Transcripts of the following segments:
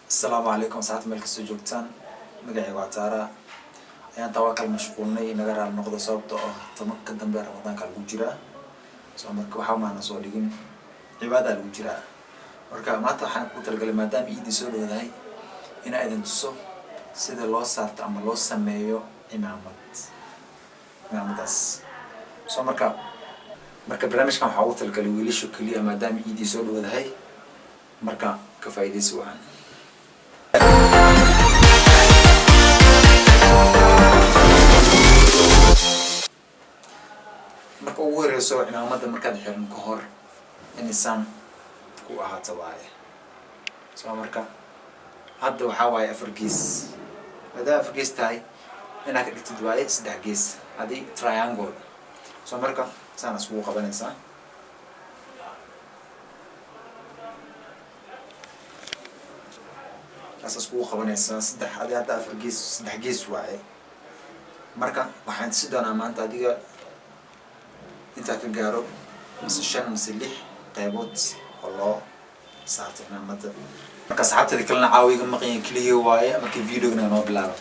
السلام عليكم ساعات ملك السجوكتان مقعي وعتارا ayaan tawakkal mashquulnay naga raal noqdo sababtoo ah tamanka dambe Ramadaanka lagu jiraa soo marka waxa maana soo dhigin cibaada lagu jiraa marka maanta waxaan ku talgalay maadaama iidi soo dhawaaday in ay idin tuso sida loo saarto ama loo sameeyo cimaamadaas soo marka barnaamijkan waxa uu talgalay wiilasha kaliya maadaama iidi soo dhawaaday marka ka faa'iideysi waxaan marka ugu horeyso cimaamada markaad xiran ka hor insan ku ahaato waaye soo marka hadda waxa waaye afar gees maadaama afar gees tahay inaad ka dhigtid waaye saddex gees hadii triangle soo marka saan isku qabanaysaa saddex hadii hadda afar gees saddex gees waaye marka waxaan si doonaa maanta adiga inta ka gaaro mise 5 mise 6 qaybood oo loo saarto cimaamada marka saxaabtada kalena caawiga maqan kaliya waaye markii videogana noo bilaabo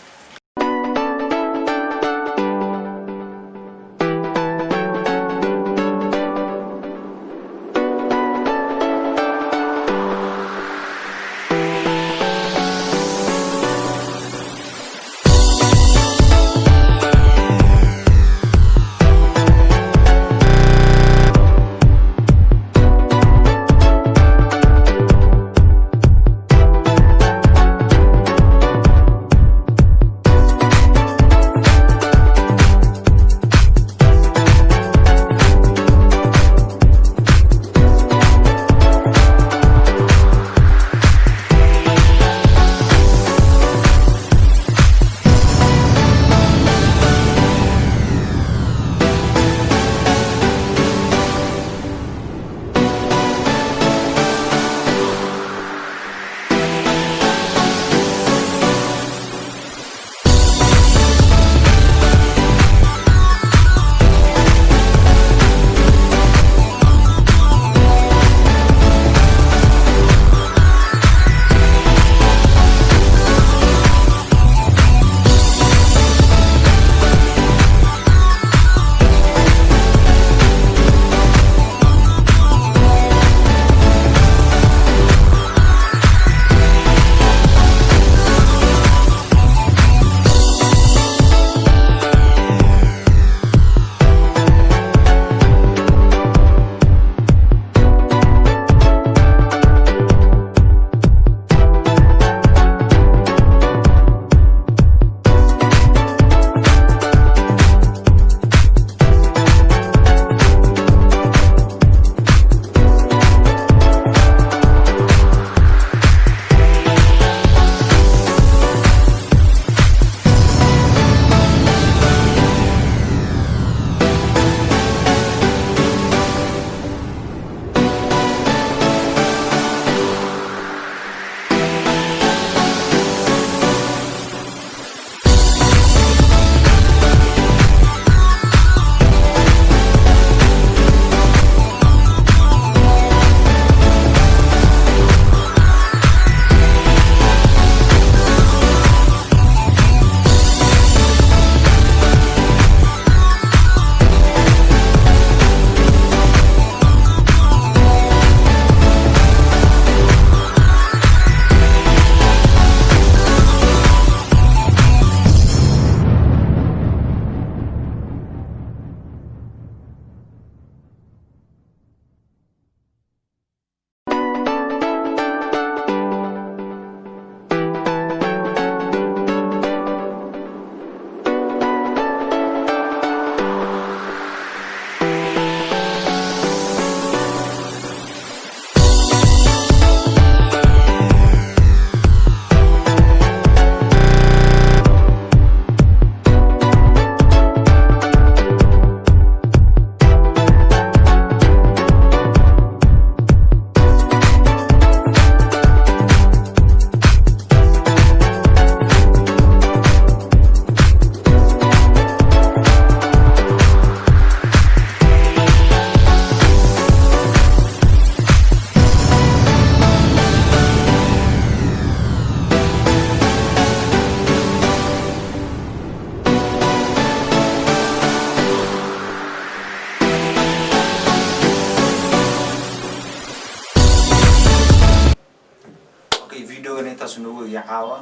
video inta sunu wigi caawa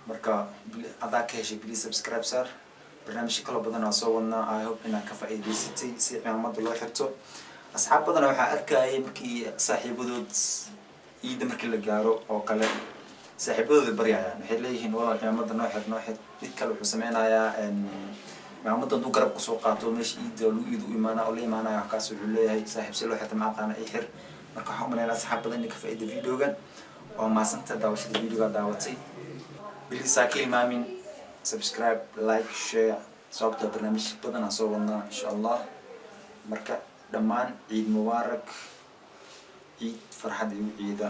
marka adaa ka heshay please subscribe sir barnaamij kala badan oo soo wadnaa I hope inaad ka faa'iidaysatay si cimaamada loo xirto asxaab badan waxaa arkayay markii saaxiibadood iida markii la gaaro oo kale saaxiibadood baryayaan waxay leeyihiin walaal cimaamada noo xir mid kale wuxuu sameynayaa cimaamada intuu garab ku soo qaato meesha iida lagu iidu imaana oo la imaanaya wax kaas wuxuu leeyahay saaxiib si loo xirto ma aqaana ay xir marka waxaan umaleynaa asxaab badan inay ka faa'iido videogan oo maasanta daawashada videoga daawatay please ha ka ilmaamin subscribe like share sababta barnaamij badan aan soo wadnaa insha Allah marka dhammaan ciid mubaarak ciid farxad iyo ciida